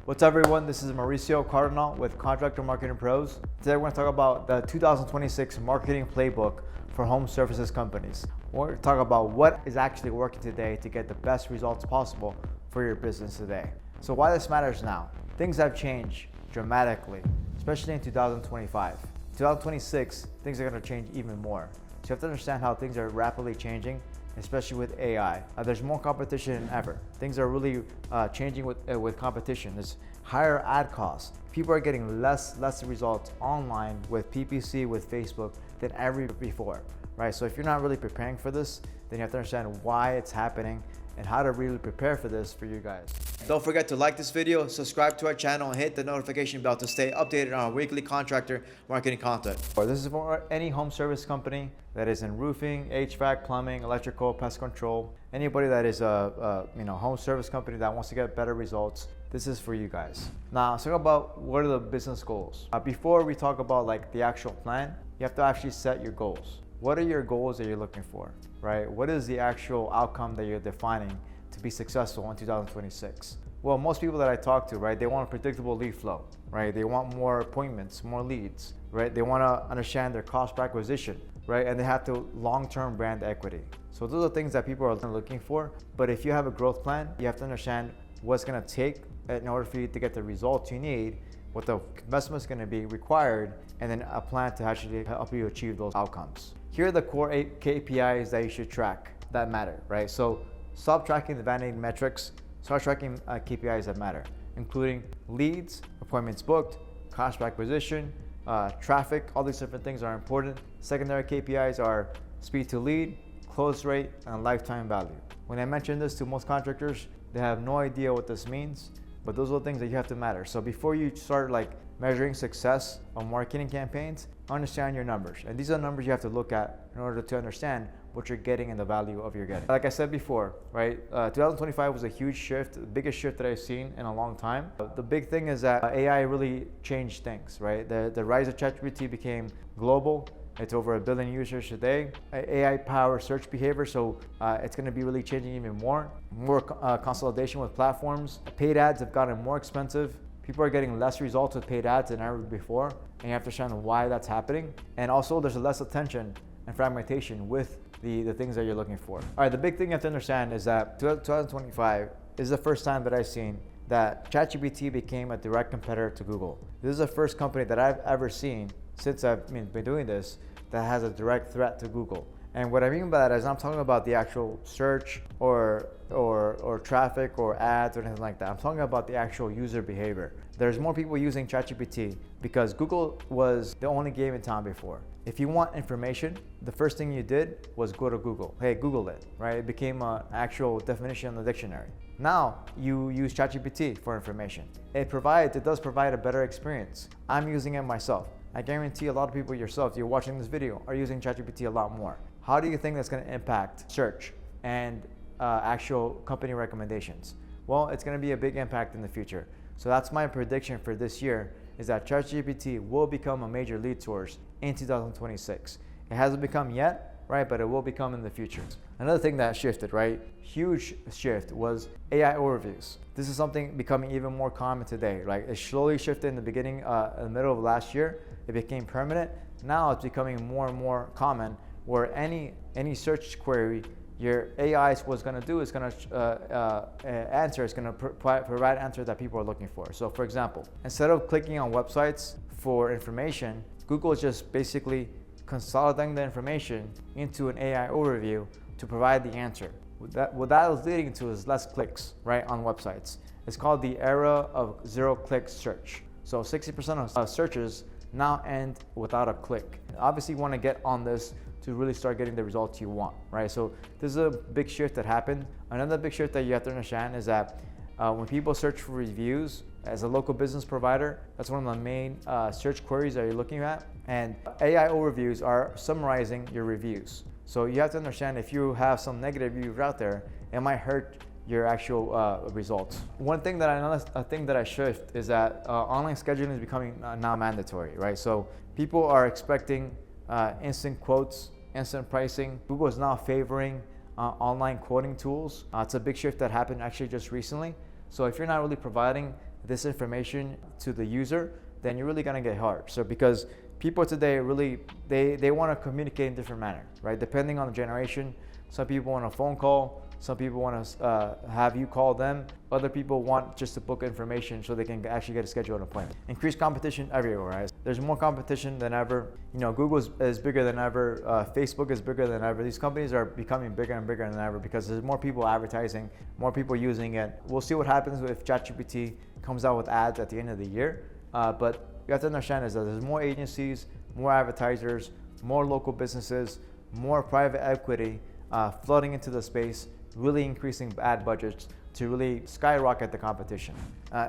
What's up, everyone? This is Mauricio Cardenal with Contractor Marketing Pros. Today we're going to talk about the 2026 marketing playbook for home services companies. We're going to talk about what is actually working today to get the best results possible for your business today. So why this matters now? Things have changed dramatically, especially in 2025. 2026, things are going to change even more. So you have to understand how things are rapidly changing, especially with AI. There's more competition than ever. Things are really changing with competition. There's higher ad costs. People are getting less results online with PPC, with Facebook than ever before, right? So if you're not really preparing for this, then you have to understand why it's happening and how to really prepare for this for you guys. Don't forget to like this video, subscribe to our channel, and hit the notification bell to stay updated on our weekly contractor marketing content. This is for any home service company that is in roofing, HVAC, plumbing, electrical, pest control. Anybody that is a home service company that wants to get better results, this is for you guys. Now, let's talk about what are the business goals. Before we talk about like the actual plan, you have to actually set your goals. What are your goals that you're looking for, right? What is the actual outcome that you're defining to be successful in 2026? Well, most people that I talk to, right, they want a predictable lead flow, right? They want more appointments, more leads, right? They want to understand their cost per acquisition, right? And they have to long-term brand equity. So those are things that people are looking for. But if you have a growth plan, you have to understand what's going to take in order for you to get the results you need, what the investment is going to be required, and then a plan to actually help you achieve those outcomes. Here are the core 8 KPIs that you should track that matter, right? So stop tracking the vanity metrics, start tracking KPIs that matter, including leads, appointments booked, cost per acquisition, traffic. All these different things are important. Secondary KPIs are speed to lead, close rate, and lifetime value. When I mention this to most contractors, they have no idea what this means, but those are the things that you have to matter. So before you start measuring success on marketing campaigns, understand your numbers. And these are numbers you have to look at in order to understand what you're getting and the value of your getting. Like I said before, right? 2025 was a huge shift, the biggest shift that I've seen in a long time. The big thing is that AI really changed things, right? The rise of ChatGPT became global. It's over 1 billion users today. AI powered search behavior, so it's going to be really changing even more. More consolidation with platforms. Paid ads have gotten more expensive. People are getting less results with paid ads than ever before, and you have to understand why that's happening. And also, there's less attention and fragmentation with the things that you're looking for. All right, the big thing you have to understand is that 2025 is the first time that I've seen that ChatGPT became a direct competitor to Google. This is the first company that I've ever seen since I've been doing this that has a direct threat to Google. And what I mean by that is I'm talking about the actual search or traffic or ads or anything like that. I'm talking about the actual user behavior. There's more people using ChatGPT because Google was the only game in town before. If you want information, the first thing you did was go to Google. Hey, Google it, right? It became an actual definition in the dictionary. Now you use ChatGPT for information. It does provide a better experience. I'm using it myself. I guarantee a lot of people yourself, you're watching this video, are using ChatGPT a lot more. How do you think that's going to impact search and actual company recommendations? Well, it's going to be a big impact in the future. So that's my prediction for this year, is that ChatGPT will become a major lead source in 2026. It hasn't become yet, right? But it will become in the future. Another thing that shifted, right? Huge shift was AI overviews. This is something becoming even more common today, right? It slowly shifted in the beginning, in the middle of last year. It became permanent. Now it's becoming more and more common, where any search query your AI was going to do is going to answer. It's going to provide answers that people are looking for. So, for example, instead of clicking on websites for information, Google is just basically consolidating the information into an AI overview to provide the answer. What that is leading to is less clicks, right, on websites. It's called the era of zero-click search. So 60% of searches now end without a click. Obviously, you want to get on this to really start getting the results you want, right? So this is a big shift that happened. Another big shift that you have to understand is that when people search for reviews, as a local business provider, that's one of the main search queries that you're looking at. And AI overviews are summarizing your reviews. So you have to understand, if you have some negative reviews out there, it might hurt your actual results. One thing that I shift is that online scheduling is becoming now mandatory, right? So people are expecting instant quotes, instant pricing. Google is now favoring online quoting tools. It's a big shift that happened actually just recently. So if you're not really providing this information to the user, then you're really gonna get hard. So because people today really, they wanna communicate in different manner, right? Depending on the generation, some people want a phone call, some people want to have you call them. Other people want just to book information so they can actually get a scheduled appointment. Increased competition everywhere, right? There's more competition than ever. You know, Google is bigger than ever. Facebook is bigger than ever. These companies are becoming bigger and bigger than ever because there's more people advertising, more people using it. We'll see what happens if ChatGPT comes out with ads at the end of the year. But you have to understand is that there's more agencies, more advertisers, more local businesses, more private equity flooding into the space, really increasing ad budgets to really skyrocket the competition.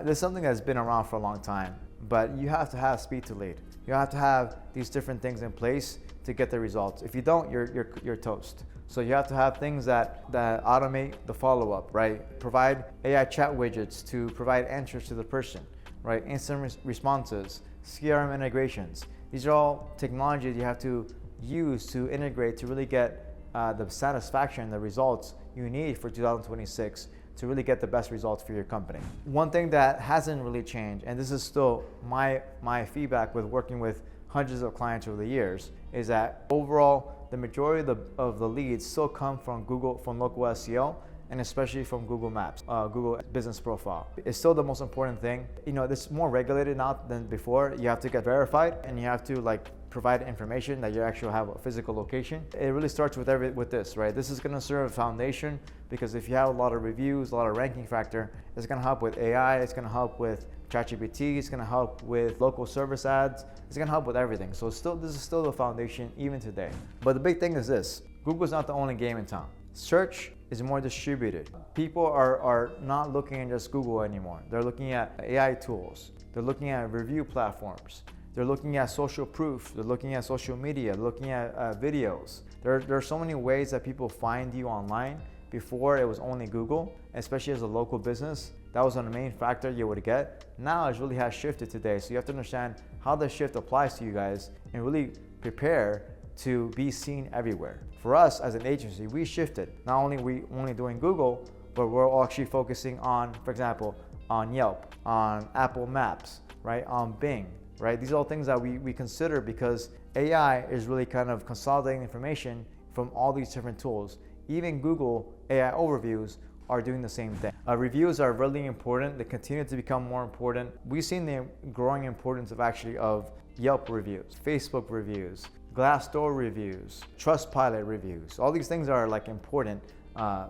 This is something that's been around for a long time, but you have to have speed to lead. You have to have these different things in place to get the results. If you don't, you're toast. So you have to have things that automate the follow-up, right? Provide AI chat widgets to provide answers to the person, right? Instant responses, CRM integrations. These are all technologies you have to use to integrate to really get the satisfaction, the results you need for 2026 to really get the best results for your company. One thing that hasn't really changed, and this is still my feedback with working with hundreds of clients over the years, is that overall the majority of the leads still come from Google, from local SEO, and especially from Google Maps, Google Business Profile. It's still the most important thing. You know, it's more regulated now than before. You have to get verified and you have to provide information that you actually have a physical location. It really starts with this, right? This is gonna serve a foundation because if you have a lot of reviews, a lot of ranking factor, it's gonna help with AI, it's gonna help with ChatGPT, it's gonna help with local service ads, it's gonna help with everything. So this is still the foundation even today. But the big thing is this, Google's not the only game in town. Search is more distributed. People are not looking at just Google anymore. They're looking at AI tools. They're looking at review platforms. They're looking at social proof. They're looking at social media. They're looking at videos. There are so many ways that people find you online. Before it was only Google, especially as a local business. That was the main factor you would get. Now it really has shifted today. So you have to understand how the shift applies to you guys and really prepare to be seen everywhere. For us as an agency, we shifted. Not only we only doing Google, but we're actually focusing on, for example, on Yelp, on Apple Maps, right? On Bing, right? These are all things that we consider because AI is really kind of consolidating information from all these different tools. Even Google AI overviews are doing the same thing. Reviews are really important. They continue to become more important. We've seen the growing importance of Yelp reviews, Facebook reviews, Glassdoor reviews, Trustpilot reviews. All these things are important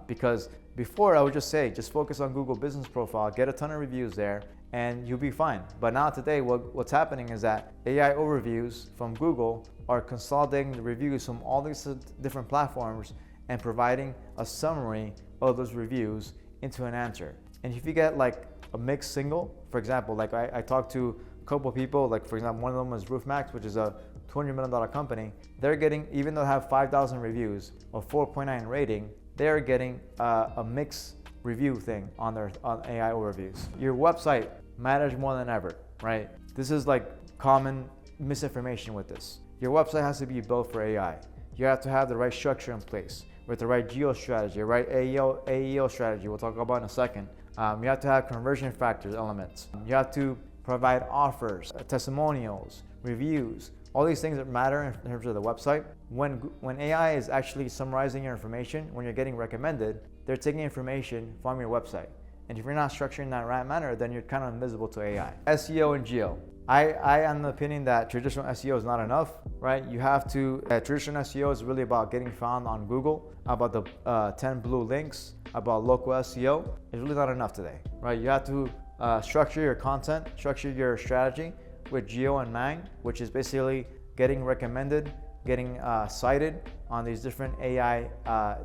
because before I would just say, just focus on Google Business Profile, get a ton of reviews there, and you'll be fine. But now today, what's happening is that AI overviews from Google are consolidating the reviews from all these different platforms and providing a summary of those reviews into an answer. And if you get a mixed signal, for example, I talked to a couple of people, for example, one of them was RoofMax, which is a $200 million company. They're getting, even though they have 5,000 reviews or 4.9 rating, they're getting a mixed review thing on AI overviews. Your website matters more than ever, right? This is common misinformation with this. Your website has to be built for AI. You have to have the right structure in place with the right GEO strategy, right? AEO strategy, we'll talk about in a second. You have to have conversion factors elements. You have to provide offers, testimonials, reviews, all these things that matter in terms of the website. When AI is actually summarizing your information, when you're getting recommended, they're taking information from your website. And if you're not structuring that right manner, then you're kind of invisible to AI. SEO and GEO. I am the opinion that traditional SEO is not enough, right? You have to, traditional SEO is really about getting found on Google, about the 10 blue links, about local SEO. It's really not enough today, right? You have to structure your content, structure your strategy with GEO in mind, which is basically getting recommended, getting cited on these different AI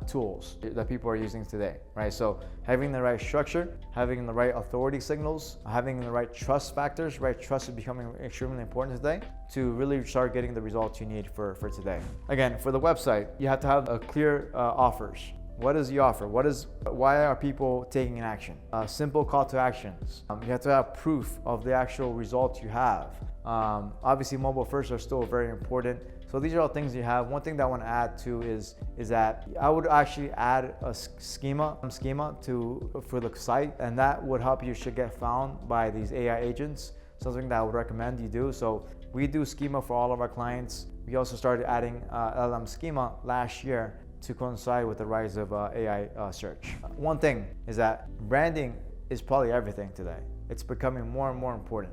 tools that people are using today, right? So having the right structure, having the right authority signals, having the right trust factors, right? Trust is becoming extremely important today to really start getting the results you need for today. Again, for the website, you have to have a clear offers. What is the offer? Why are people taking an action? Simple call to actions. You have to have proof of the actual results you have. Obviously, mobile first are still very important. So these are all things you have. One thing that I want to add to is that I would actually add a schema for the site, and that would help you should get found by these AI agents. Something that I would recommend you do. So we do schema for all of our clients. We also started adding LLM schema last year to coincide with the rise of AI search. One thing is that branding is probably everything today. It's becoming more and more important.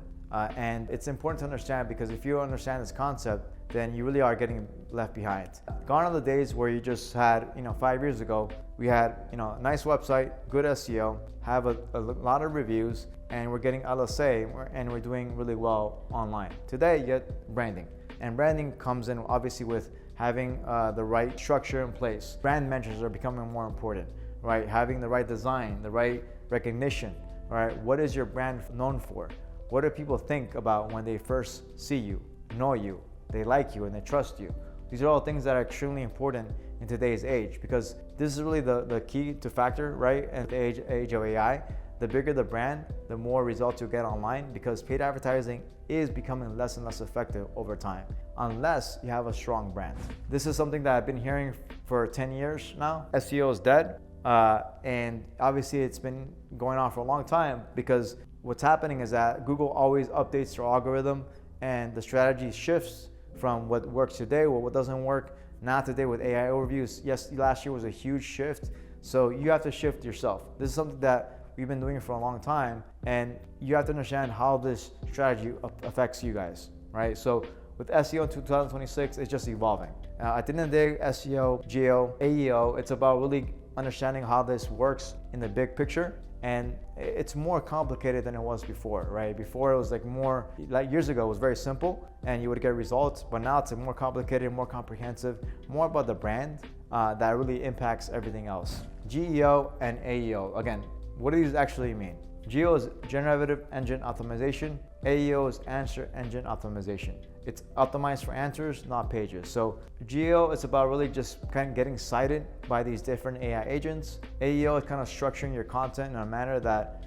And it's important to understand, because if you understand this concept, then you really are getting left behind. Gone are the days where you just had, 5 years ago, we had, a nice website, good SEO, have a lot of reviews, and we're getting LSA, and we're doing really well online. Today, you get branding. And branding comes in obviously with having the right structure in place. Brand mentions are becoming more important, right? Having the right design, the right recognition, right? What is your brand known for? What do people think about when they first see you, know you, they like you, and they trust you? These are all things that are extremely important in today's age, because this is really the key to factor, right? In the age of AI, the bigger the brand, the more results you get online, because paid advertising is becoming less and less effective over time, unless you have a strong brand. This is something that I've been hearing for 10 years now. SEO is dead, and obviously it's been going on for a long time, because what's happening is that Google always updates their algorithm, and the strategy shifts from what works today, what doesn't work not today with AI overviews. Yes, last year was a huge shift, so you have to shift yourself. This is something that we've been doing for a long time, and you have to understand how this strategy affects you guys, right? So with SEO in 2026, it's just evolving. At the end of the day, SEO, GEO, AEO, it's about really understanding how this works in the big picture. And it's more complicated than it was before, right? Before it was like years ago, it was very simple and you would get results, but now it's more complicated, more comprehensive, more about the brand that really impacts everything else. GEO and AEO, again, what do these actually mean? GEO is generative engine optimization. AEO is answer engine optimization. It's optimized for answers, not pages. So GEO is about really just kind of getting cited by these different AI agents. AEO is kind of structuring your content in a manner that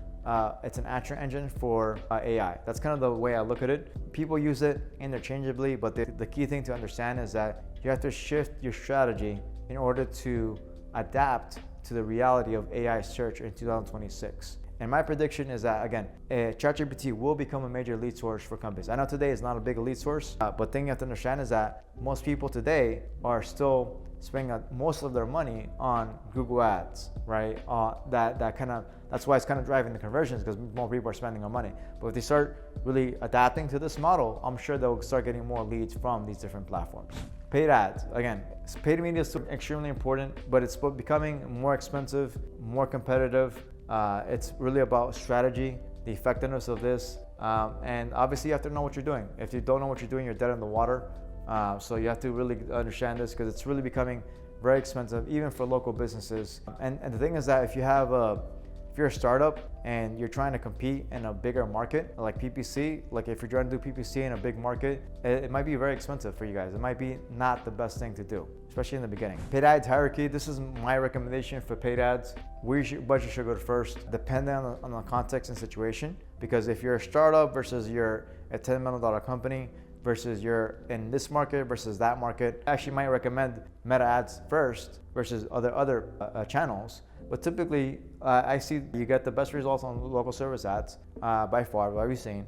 it's an answer engine for AI. That's kind of the way I look at it. People use it interchangeably, but the key thing to understand is that you have to shift your strategy in order to adapt to the reality of AI search in 2026. And my prediction is that, again, ChatGPT will become a major lead source for companies. I know today is not a big lead source, but the thing you have to understand is that most people today are still spending most of their money on Google Ads, right? That's why it's kind of driving the conversions, because more people are spending on money. But if they start really adapting to this model, I'm sure they'll start getting more leads from these different platforms. Paid ads, again, paid media is still extremely important, but it's becoming more expensive, more competitive. It's really about strategy, the effectiveness of this, and obviously you have to know what you're doing. If you don't know what you're doing, you're dead in the water. So you have to really understand this, because it's really becoming very expensive, even for local businesses. And the thing is that if you're a startup and you're trying to compete in a bigger market, like PPC, like if you're trying to do PPC in a big market, it might be very expensive for you guys. It might be not the best thing to do, especially in the beginning. Paid ads hierarchy, this is my recommendation for paid ads. Budget should go first, depending on the context and situation. Because if you're a startup versus you're a $10 million company, versus you're in this market versus that market, I actually might recommend meta ads first versus other channels. But typically, I see you get the best results on local service ads by far, what we've seen.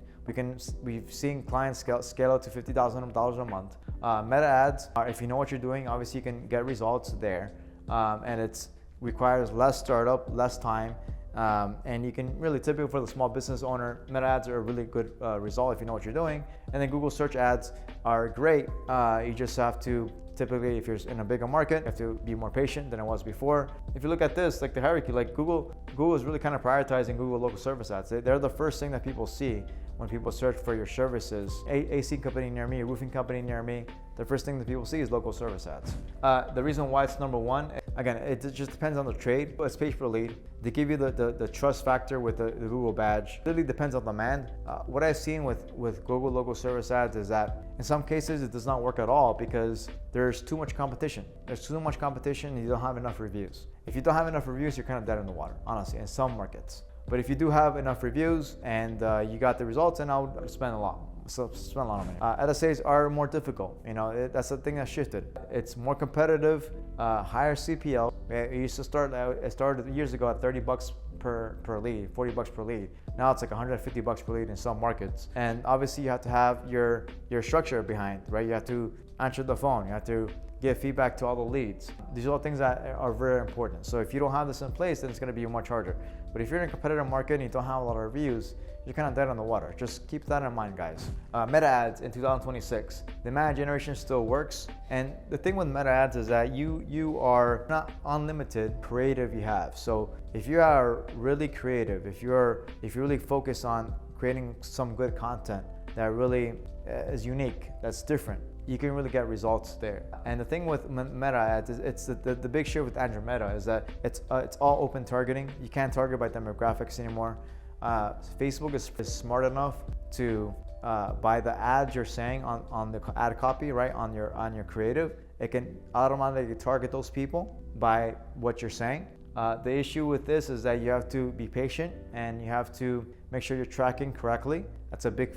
We've seen clients scale up to $50,000 a month. Meta ads, if you know what you're doing, obviously you can get results there. And it requires less startup, less time. And you can really, typically for the small business owner, meta ads are a really good result if you know what you're doing. And then Google search ads are great. You just have to, typically if you're in a bigger market, you have to be more patient than it was before. If you look at this, like the hierarchy, like Google is really kind of prioritizing Google local service ads. They're the first thing that people see when people search for your services. AC company near me, roofing company near me, the first thing that people see is local service ads. The reason why it's number one, Again, it just depends on the trade, but it's page per lead. They give you the trust factor with the Google badge. It really depends on demand. What I've seen with Google local service ads is that in some cases it does not work at all because there's too much competition. There's too much competition and you don't have enough reviews. If you don't have enough reviews, you're kind of dead in the water, honestly, in some markets. But if you do have enough reviews and you got the results, then I would spend a lot. So spend a lot of money. LSAs are more difficult. That's the thing that shifted. It's more competitive, higher CPL. It used to start. It started years ago at $30 per lead, $40 per lead. Now it's like $150 per lead in some markets. And obviously you have to have your structure behind, right? You have to answer the phone. You have to give feedback to all the leads. These are all things that are very important. So if you don't have this in place, then it's going to be much harder. But if you're in a competitive market and you don't have a lot of reviews, you're kind of dead on the water. Just keep that in mind, guys. Meta ads in 2026. Demand generation still works. And the thing with meta ads is that you are not unlimited creative you have. So if you are really creative, if you're really focused on creating some good content that really is unique, that's different, you can really get results there. And the thing with meta ads is it's the big shift with Andromeda is that it's all open targeting. You can't target by demographics anymore. Facebook is smart enough to by the ads you're saying on the ad copy, right, on your creative, it can automatically target those people by what you're saying. The issue with this is that you have to be patient and you have to make sure you're tracking correctly. That's a big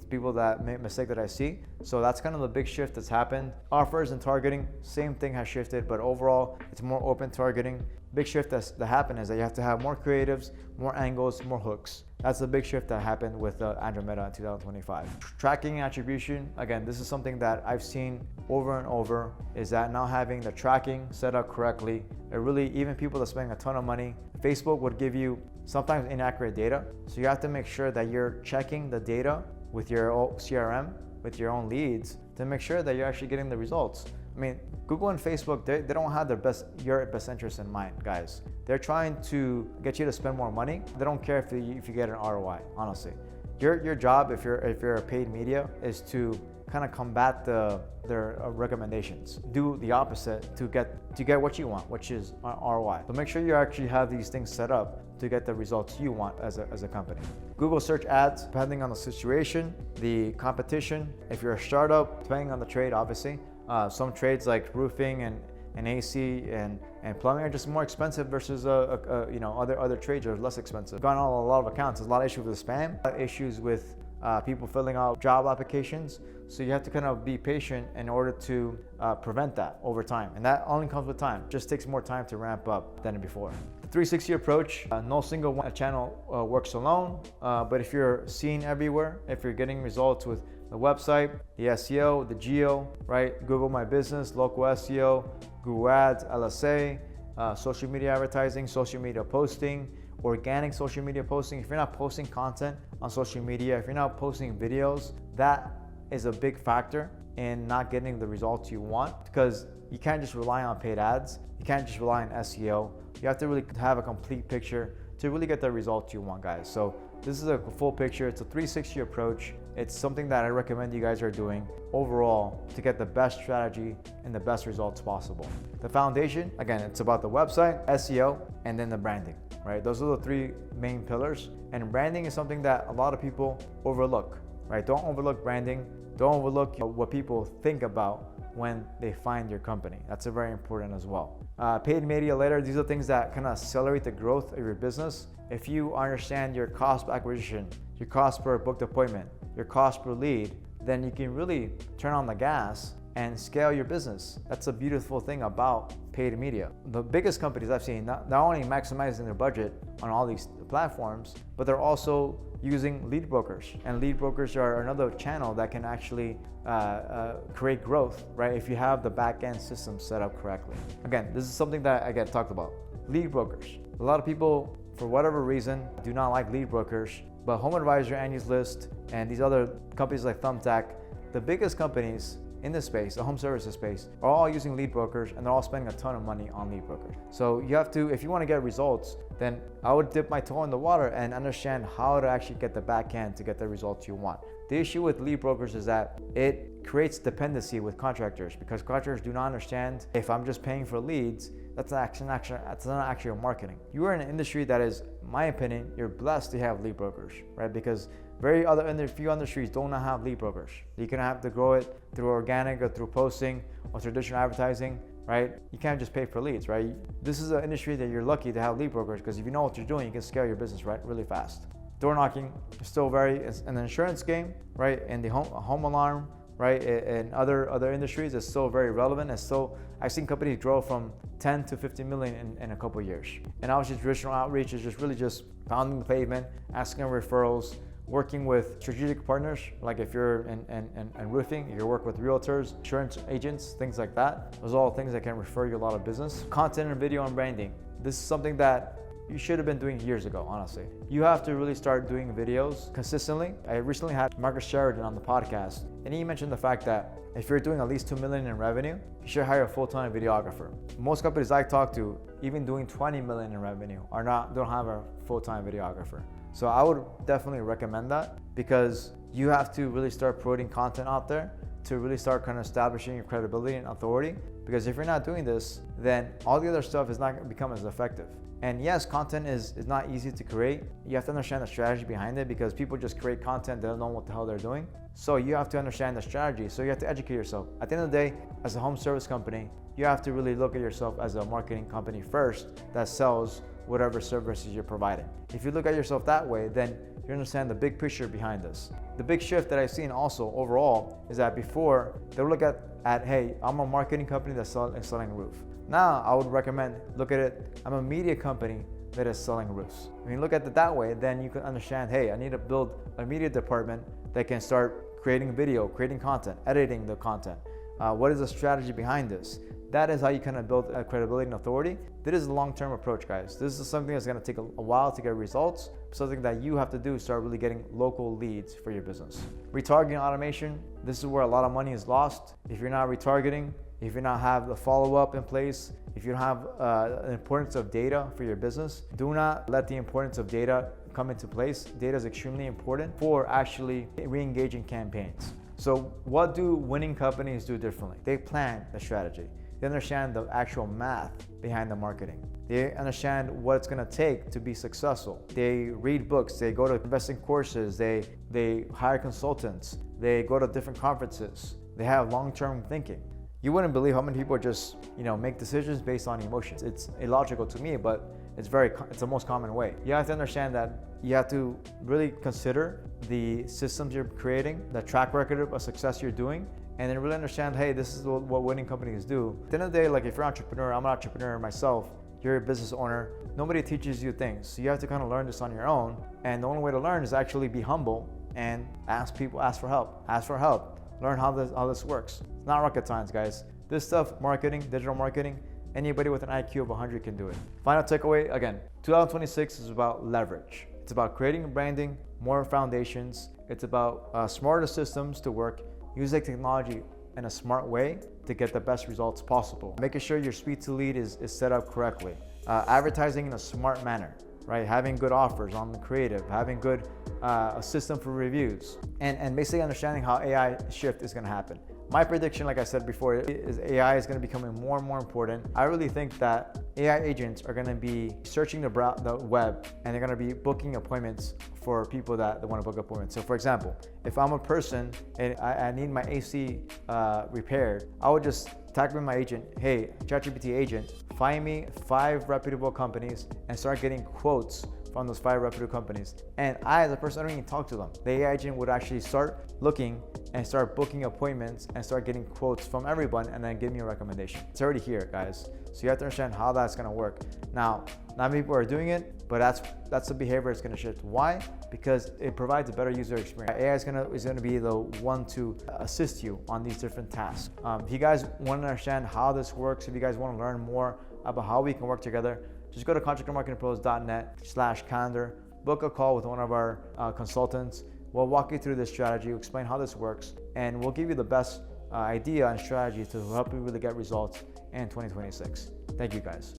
people that make mistake that I see. So that's kind of the big shift that's happened. Offers and targeting, same thing has shifted, but overall it's more open targeting. Big shift that happened is that you have to have more creatives, more angles, more hooks. That's the big shift that happened with Andromeda in 2025. Tracking and attribution, again, this is something that I've seen over and over, is that now having the tracking set up correctly, it really, even people that spend a ton of money, Facebook would give you sometimes inaccurate data. So you have to make sure that you're checking the data with your CRM, with your own leads, to make sure that you're actually getting the results. I mean, Google and Facebook, they don't have your best interest in mind, guys. They're trying to get you to spend more money. They don't care if you get an ROI, honestly. Your job, if you're a paid media, is to kind of combat their recommendations. Do the opposite to get what you want, which is ROI. So make sure you actually have these things set up to get the results you want as a company. Google search ads, depending on the situation, the competition. If you're a startup, depending on the trade, obviously. Some trades like roofing and AC and plumbing are just more expensive versus other trades are less expensive. Gone on a lot of accounts. There's a lot of issues with spam, a lot of issues with people filling out job applications. So you have to kind of be patient in order to prevent that over time. And that only comes with time. It just takes more time to ramp up than before. The 360 approach, no single one channel works alone. But if you're seen everywhere, if you're getting results with the website, the SEO, the GEO, right? Google My Business, local SEO, Google Ads, LSA, social media advertising, social media posting, organic social media posting. If you're not posting content on social media, if you're not posting videos, that is a big factor in not getting the results you want, because you can't just rely on paid ads. You can't just rely on SEO. You have to really have a complete picture to really get the results you want, guys. So this is a full picture. It's a 360 approach. It's something that I recommend you guys are doing overall to get the best strategy and the best results possible. The foundation, again, it's about the website, SEO, and then the branding, right? Those are the three main pillars. And branding is something that a lot of people overlook, right? Don't overlook branding. Don't overlook what people think about when they find your company. That's very important as well. Paid media later, these are things that kind of accelerate the growth of your business. If you understand your cost per acquisition, your cost per booked appointment, your cost per lead, then you can really turn on the gas and scale your business. That's a beautiful thing about paid media. The biggest companies I've seen, not only maximizing their budget on all these platforms, but they're also using lead brokers. And lead brokers are another channel that can actually create growth, right? If you have the back-end system set up correctly. Again, this is something that I get talked about. Lead brokers. A lot of people, for whatever reason, do not like lead brokers, but Home Advisor, Angie's List, and these other companies like Thumbtack, the biggest companies in this space, the home services space, are all using lead brokers, and they're all spending a ton of money on lead brokers. So you have to, if you want to get results, then I would dip my toe in the water and understand how to actually get the back end to get the results you want. The issue with lead brokers is that it creates dependency with contractors, because contractors do not understand, if I'm just paying for leads, that's not actually marketing. You are in an industry that is, in my opinion, you're blessed to have lead brokers, right? Because few industries do not have lead brokers. You can have to grow it through organic or through posting or traditional advertising, right? You can't just pay for leads, right? This is an industry that you're lucky to have lead brokers, because if you know what you're doing, you can scale your business, right, really fast. Door knocking is still it's an insurance game, right? And the home alarm, right? In other industries, it's still very relevant. It's still, I've seen companies grow from 10 to 50 million in a couple of years. And obviously traditional outreach is just pounding the pavement, asking for referrals, working with strategic partners, like if you're in roofing, you work with realtors, insurance agents, things like that. Those are all things that can refer you a lot of business. Content and video and branding. This is something that you should have been doing years ago, honestly. You have to really start doing videos consistently. I recently had Marcus Sheridan on the podcast, and he mentioned the fact that if you're doing at least $2 million in revenue, you should hire a full-time videographer. Most companies I talk to, even doing $20 million in revenue, don't have a full-time videographer. So I would definitely recommend that, because you have to really start putting content out there to really start kind of establishing your credibility and authority. Because if you're not doing this, then all the other stuff is not going to become as effective. And yes, content is not easy to create. You have to understand the strategy behind it, because people just create content, they don't know what the hell they're doing. So you have to understand the strategy. So you have to educate yourself. At the end of the day, as a home service company, you have to really look at yourself as a marketing company first that sells whatever services you're providing. If you look at yourself that way, then you understand the big picture behind this. The big shift that I've seen also overall is that before, they would look at hey, I'm a marketing company that's selling roof. Now I would recommend, look at it, I'm a media company that is selling roofs. When you look at it that way, then you can understand, hey, I need to build a media department that can start creating video, creating content, editing the content. What is the strategy behind this? That is how you kind of build credibility and authority. This is a long-term approach, guys. This is something that's going to take a while to get results. Something that you have to do is start really getting local leads for your business. Retargeting automation, this is where a lot of money is lost. If you're not retargeting, if you not have the follow-up in place, if you don't have the importance of data for your business, do not let the importance of data come into place. Data is extremely important for actually re-engaging campaigns. So what do winning companies do differently? They plan the strategy. They understand the actual math behind the marketing. They understand what it's gonna take to be successful. They read books, they go to investing courses, they hire consultants, they go to different conferences. They have long-term thinking. You wouldn't believe how many people just, make decisions based on emotions. It's illogical to me, but it's the most common way. You have to understand that you have to really consider the systems you're creating, the track record of success you're doing, and then really understand, hey, this is what winning companies do. At the end of the day, like if you're an entrepreneur, I'm an entrepreneur myself, you're a business owner, nobody teaches you things. So you have to kind of learn this on your own. And the only way to learn is actually be humble and ask for help. Learn how this works. It's not rocket science, guys. This stuff, marketing, digital marketing, anybody with an IQ of 100 can do it. Final takeaway, again, 2026 is about leverage. It's about creating branding, more foundations. It's about smarter systems to work, using technology in a smart way to get the best results possible. Making sure your speed to lead is set up correctly. Advertising in a smart manner, right? Having good offers on the creative, having good a system for reviews, and basically understanding how AI shift is gonna happen. My prediction, like I said before, is AI is going to become more and more important. I really think that AI agents are going to be searching the web, and they're going to be booking appointments for people that want to book appointments. So for example, if I'm a person and I need my AC repaired, I would just tag with my agent, hey, ChatGPT agent, find me 5 reputable companies and start getting quotes from those 5 reputable companies. And I, as a person, I don't even talk to them. The AI agent would actually start looking and start booking appointments and start getting quotes from everyone and then give me a recommendation. It's already here, guys. So you have to understand how that's gonna work. Now, not many people are doing it, but that's the behavior it's gonna shift. Why? Because it provides a better user experience. AI is gonna be the one to assist you on these different tasks. If you guys wanna understand how this works, if you guys wanna learn more about how we can work together, just go to contractormarketingpros.net/calendar, book a call with one of our consultants. We'll walk you through this strategy, we'll explain how this works, and we'll give you the best idea and strategy to help you really get results in 2026. Thank you, guys.